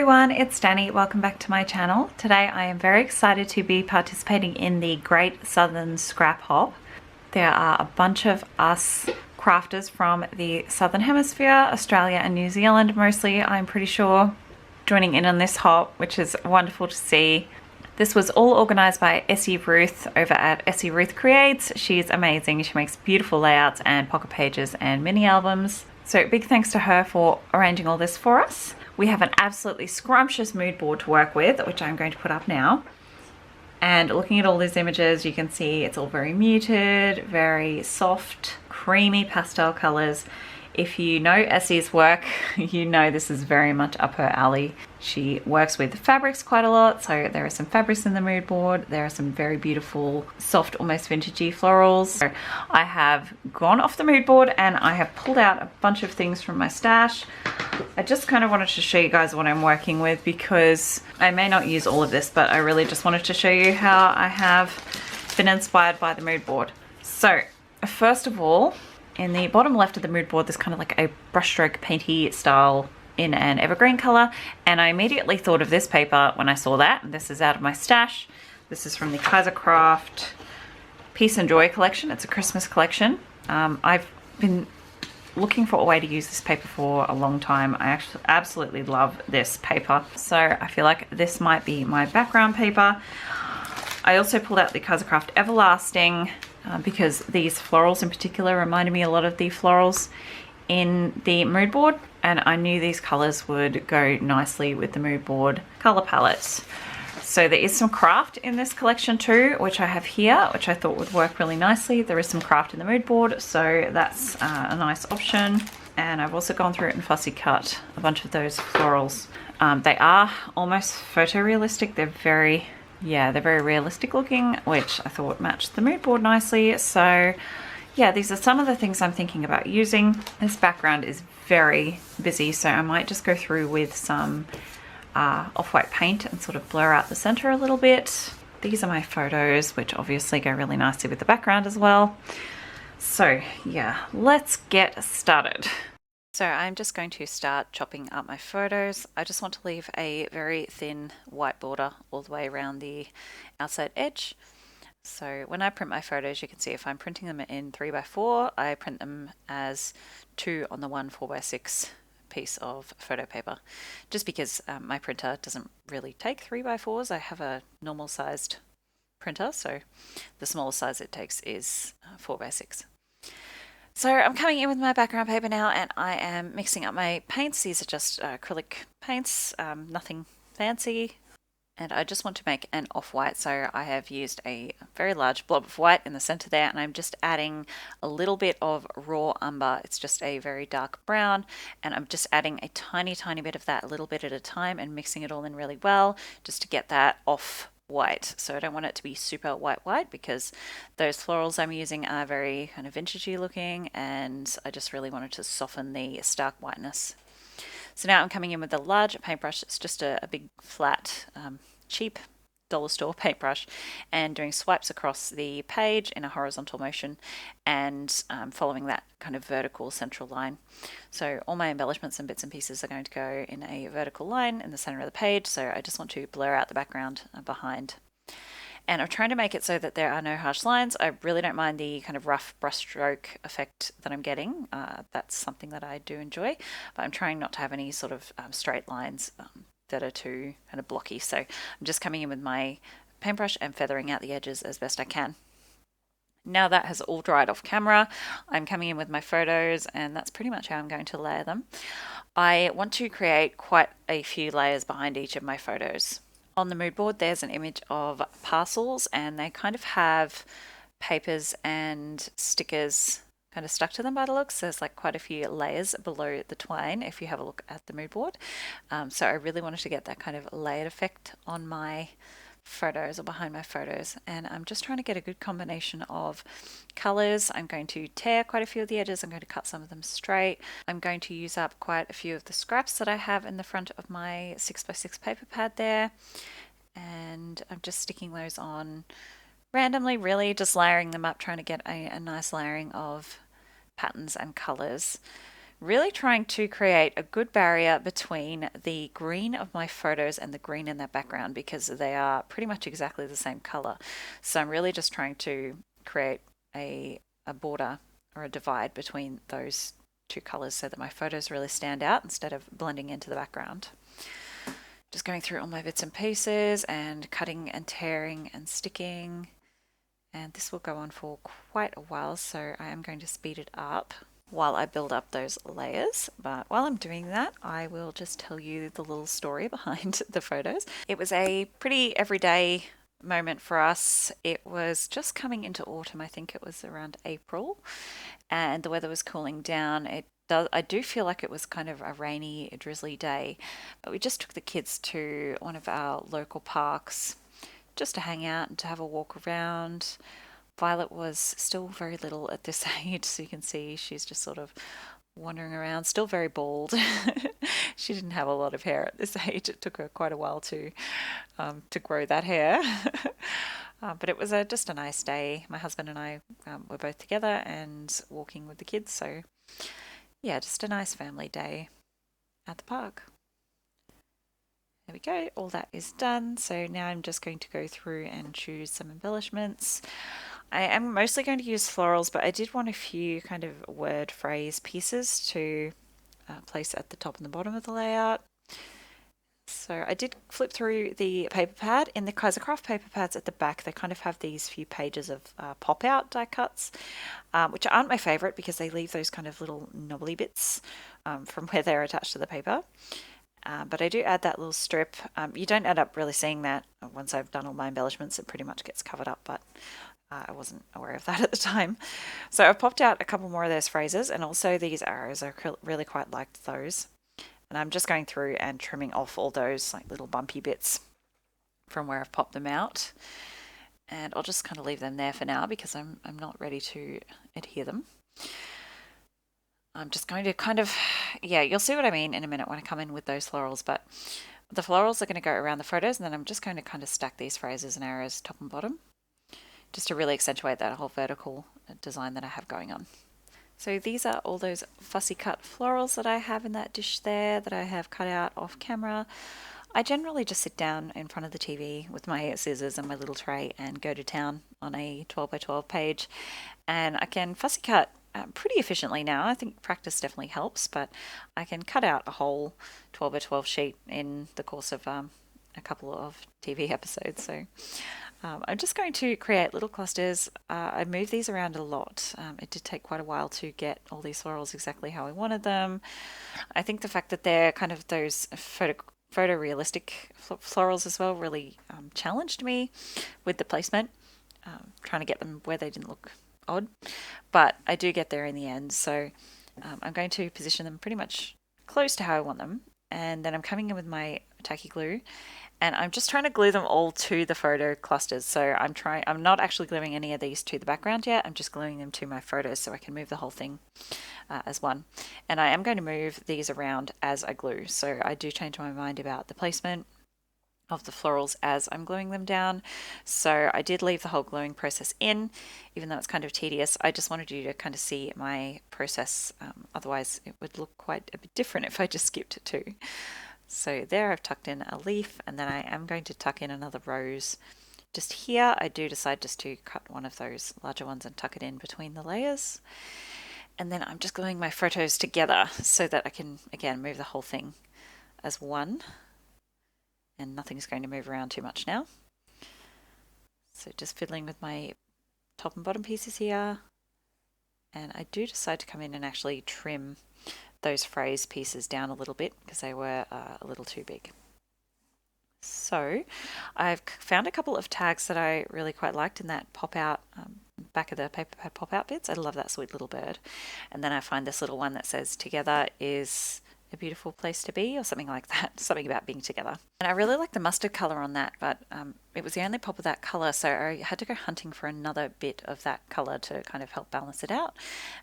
everyone, it's Danny. Welcome back to my channel. Today I am very excited to be participating in the Great Southern Scrap Hop. There are a bunch of us crafters from the Southern Hemisphere, Australia and New Zealand mostly, I'm pretty sure, joining in on this hop, which is wonderful to see. This was all organised by Essie Ruth over at Essie Ruth Creates. She's amazing. She makes beautiful layouts and pocket pages and mini albums. So big thanks to her for arranging all this for us. We have an absolutely scrumptious mood board to work with, which I'm going to put up now. And looking at all these images, you can see it's all very muted, very soft, creamy pastel colours. If you know Essie's work, you know this is very much up her alley. She works with fabrics quite a lot, so there are some fabrics in the mood board. There are some very beautiful, soft, almost vintagey florals. So I have gone off the mood board and I have pulled out a bunch of things from my stash. I just kind of wanted to show you guys what I'm working with because I may not use all of this, but I really just wanted to show you how I have been inspired by the mood board. So first of all, in the bottom left of the mood board, there's kind of like a brushstroke painty style in an evergreen color, and I immediately thought of this paper when I saw that. This is out of my stash. This is from the Kaisercraft Peace and Joy collection. It's a Christmas collection. I've been looking for a way to use this paper for a long time. I actually absolutely love this paper, so I feel like this might be my background paper. I also pulled out the Kaisercraft Everlasting because these florals in particular reminded me a lot of the florals in the mood board, and I knew these colors would go nicely with the mood board color palettes. So there is some craft in this collection too, which I have here, which I thought would work really nicely. There is some craft in the mood board, so that's a nice option. And I've also gone through it and fussy cut a bunch of those florals. They are almost photorealistic. They're very realistic looking, which I thought matched the mood board nicely. So yeah, these are some of the things I'm thinking about using. This background is very busy, so I might just go through with some off-white paint and sort of blur out the center a little bit. These are my photos, which obviously go really nicely with the background as well. So yeah, let's get started. So I'm just going to start chopping up my photos. I just want to leave a very thin white border all the way around the outside edge. So when I print my photos, you can see if I'm printing them in 3x4, I print them as 2 on the 1 4x6 piece of photo paper. Just because my printer doesn't really take 3x4s, I have a normal sized printer, so the smallest size it takes is 4x6. So I'm coming in with my background paper now, and I am mixing up my paints. These are just acrylic paints, nothing fancy. And I just want to make an off-white, so I have used a very large blob of white in the center there, and I'm just adding a little bit of raw umber. It's just a very dark brown, and I'm just adding a tiny bit of that a little bit at a time and mixing it all in really well just to get that off white. So I don't want it to be super white because those florals I'm using are very kind of vintagey looking, and I just really wanted to soften the stark whiteness. So now I'm coming in with a large paintbrush. It's just a big flat cheap dollar store paintbrush, and doing swipes across the page in a horizontal motion and following that kind of vertical central line. So all my embellishments and bits and pieces are going to go in a vertical line in the center of the page, so I just want to blur out the background behind. And I'm trying to make it so that there are no harsh lines. I really don't mind the kind of rough brushstroke effect that I'm getting. That's something that I do enjoy, but I'm trying not to have any sort of straight lines that are too kind of blocky. So I'm just coming in with my paintbrush and feathering out the edges as best I can. Now that has all dried off camera, I'm coming in with my photos, and that's pretty much how I'm going to layer them. I want to create quite a few layers behind each of my photos. On the mood board, there's an image of parcels, and they kind of have papers and stickers kind of stuck to them by the looks. There's like quite a few layers below the twine if you have a look at the mood board. So I really wanted to get that kind of layered effect on my photos or behind my photos, and I'm just trying to get a good combination of colors. I'm going to tear quite a few of the edges. I'm going to cut some of them straight. I'm going to use up quite a few of the scraps that I have in the front of my 6x6 paper pad there, and I'm just sticking those on randomly, really just layering them up, trying to get a nice layering of patterns and colors. really trying to create a good barrier between the green of my photos and the green in that background because they are pretty much exactly the same color. So I'm really just trying to create a border or a divide between those two colors so that my photos really stand out instead of blending into the background. Just going through all my bits and pieces and cutting and tearing and sticking. And this will go on for quite a while, so I am going to speed it up while I build up those layers. But while I'm doing that, I will just tell you the little story behind the photos. It was a pretty everyday moment for us. It was just coming into autumn. I think it was around April, and the weather was cooling down. I do feel like it was kind of a rainy, drizzly day, but we just took the kids to one of our local parks just to hang out and to have a walk around. Violet was still very little at this age, so you can see she's just sort of wandering around, still very bald. She didn't have a lot of hair at this age. It took her quite a while to grow that hair. But it was just a nice day. My husband and I were both together and walking with the kids, so yeah, just a nice family day at the park. There we go, all that is done. So now I'm just going to go through and choose some embellishments. I am mostly going to use florals, but I did want a few kind of word phrase pieces to place at the top and the bottom of the layout. So I did flip through the paper pad. In the Kaisercraft paper pads at the back, they kind of have these few pages of pop-out die cuts, which aren't my favorite because they leave those kind of little knobbly bits from where they're attached to the paper. But I do add that little strip. You don't end up really seeing that once I've done all my embellishments. It pretty much gets covered up, but I wasn't aware of that at the time. So I've popped out a couple more of those phrases, and also these arrows. I really quite liked those. And I'm just going through and trimming off all those like little bumpy bits from where I've popped them out. And I'll just kind of leave them there for now because I'm not ready to adhere them. I'm just going to kind of, yeah, you'll see what I mean in a minute when I come in with those florals, but the florals are going to go around the photos, and then I'm just going to kind of stack these phrases and arrows top and bottom just to really accentuate that whole vertical design that I have going on. So these are all those fussy cut florals that I have in that dish there that I have cut out off camera. I generally just sit down in front of the TV with my scissors and my little tray and go to town on a 12 by 12 page, and I can fussy cut pretty efficiently now. I think practice definitely helps, but I can cut out a whole 12 by 12 sheet in the course of a couple of TV episodes. So I'm just going to create little clusters. I moved these around a lot. It did take quite a while to get all these florals exactly how I wanted them. I think the fact that they're kind of those photorealistic florals as well really challenged me with the placement, trying to get them where they didn't look odd, but I do get there in the end. So I'm going to position them pretty much close to how I want them, and then I'm coming in with my tacky glue, and I'm just trying to glue them all to the photo clusters. So I'm not actually gluing any of these to the background yet. I'm just gluing them to my photos so I can move the whole thing as one. And I am going to move these around as I glue, so I do change my mind about the placement of the florals as I'm gluing them down. So I did leave the whole gluing process in, even though it's kind of tedious. I just wanted you to kind of see my process. Otherwise it would look quite a bit different if I just skipped it too. So there I've tucked in a leaf, and then I am going to tuck in another rose just here. I do decide just to cut one of those larger ones and tuck it in between the layers. And then I'm just gluing my photos together so that I can again move the whole thing as one, and nothing's going to move around too much now. So just fiddling with my top and bottom pieces here, and I do decide to come in and actually trim those phrase pieces down a little bit because they were a little too big. So I've found a couple of tags that I really quite liked in that pop out back of the paper pad pop out bits. I love that sweet little bird. And then I find this little one that says together is a beautiful place to be, or something like that, something about being together. And I really like the mustard colour on that, but it was the only pop of that colour, so I had to go hunting for another bit of that colour to kind of help balance it out.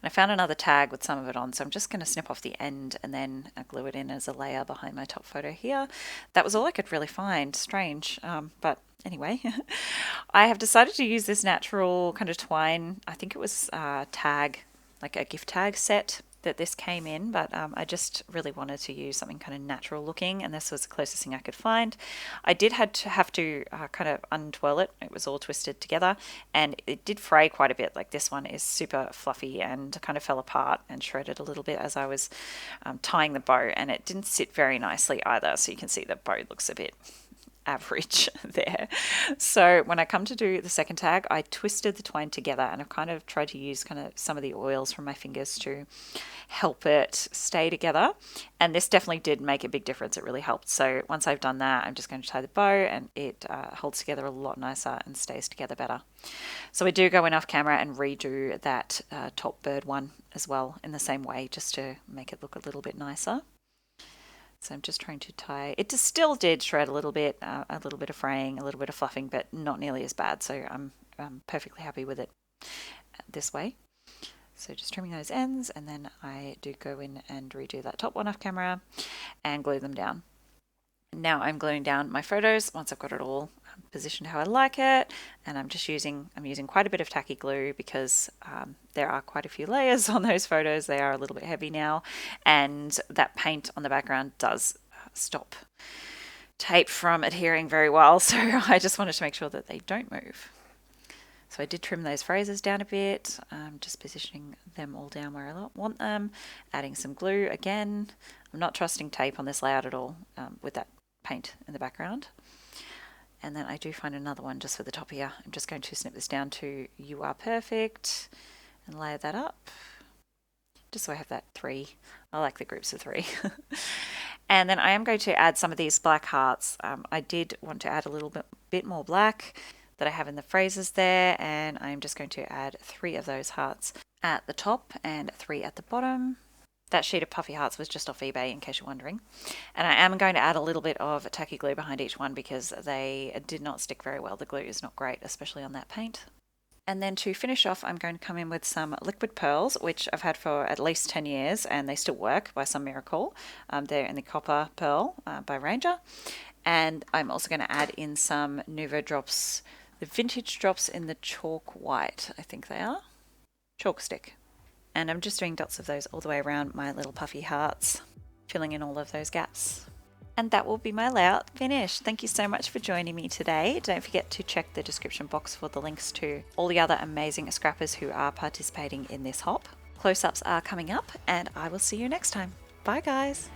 And I found another tag with some of it on, so I'm just going to snip off the end and then glue it in as a layer behind my top photo here. That was all I could really find. Strange, but anyway, I have decided to use this natural kind of twine. I think it was tag, like a gift tag set that this came in, but I just really wanted to use something kind of natural looking, and this was the closest thing I could find. I did have to kind of untwirl it. It was all twisted together, and it did fray quite a bit. Like this one is super fluffy and kind of fell apart and shredded a little bit as I was tying the bow, and it didn't sit very nicely either. So you can see the bow looks a bit average there. So when I come to do the second tag, I twisted the twine together, and I've kind of tried to use kind of some of the oils from my fingers to help it stay together, and this definitely did make a big difference. It really helped. So once I've done that, I'm just going to tie the bow, and it holds together a lot nicer and stays together better. So I do go in off camera and redo that top bird one as well in the same way, just to make it look a little bit nicer. So I'm just trying to tie. It just still did shred a little bit of fraying, a little bit of fluffing, but not nearly as bad. So I'm perfectly happy with it this way. So just trimming those ends, and then I do go in and redo that top one off camera and glue them down. Now I'm gluing down my photos once I've got it all positioned how I like it, and I'm using quite a bit of tacky glue because there are quite a few layers on those photos. They are a little bit heavy now, and that paint on the background does stop tape from adhering very well, so I just wanted to make sure that they don't move. So I did trim those phrases down a bit, just positioning them all down where I want them, adding some glue again. I'm not trusting tape on this layout at all with that paint in the background. And then I do find another one just for the top here. I'm just going to snip this down to "You Are Perfect" and layer that up, just so I have that 3. I like the groups of 3. And then I am going to add some of these black hearts. I did want to add a little bit more black that I have in the phrases there, and I'm just going to add 3 of those hearts at the top and 3 at the bottom. That sheet of puffy hearts was just off eBay, in case you're wondering. And I am going to add a little bit of tacky glue behind each one because they did not stick very well. The glue is not great, especially on that paint. And then to finish off, I'm going to come in with some liquid pearls, which I've had for at least 10 years, and they still work by some miracle. They're in the Copper Pearl by Ranger. And I'm also going to add in some Nuvo drops, the vintage drops in the chalk white, I think they are. Chalk stick. And I'm just doing dots of those all the way around my little puffy hearts, filling in all of those gaps. And that will be my layout finished. Thank you so much for joining me today. Don't forget to check the description box for the links to all the other amazing scrappers who are participating in this hop. Close-ups are coming up, and I will see you next time. Bye guys.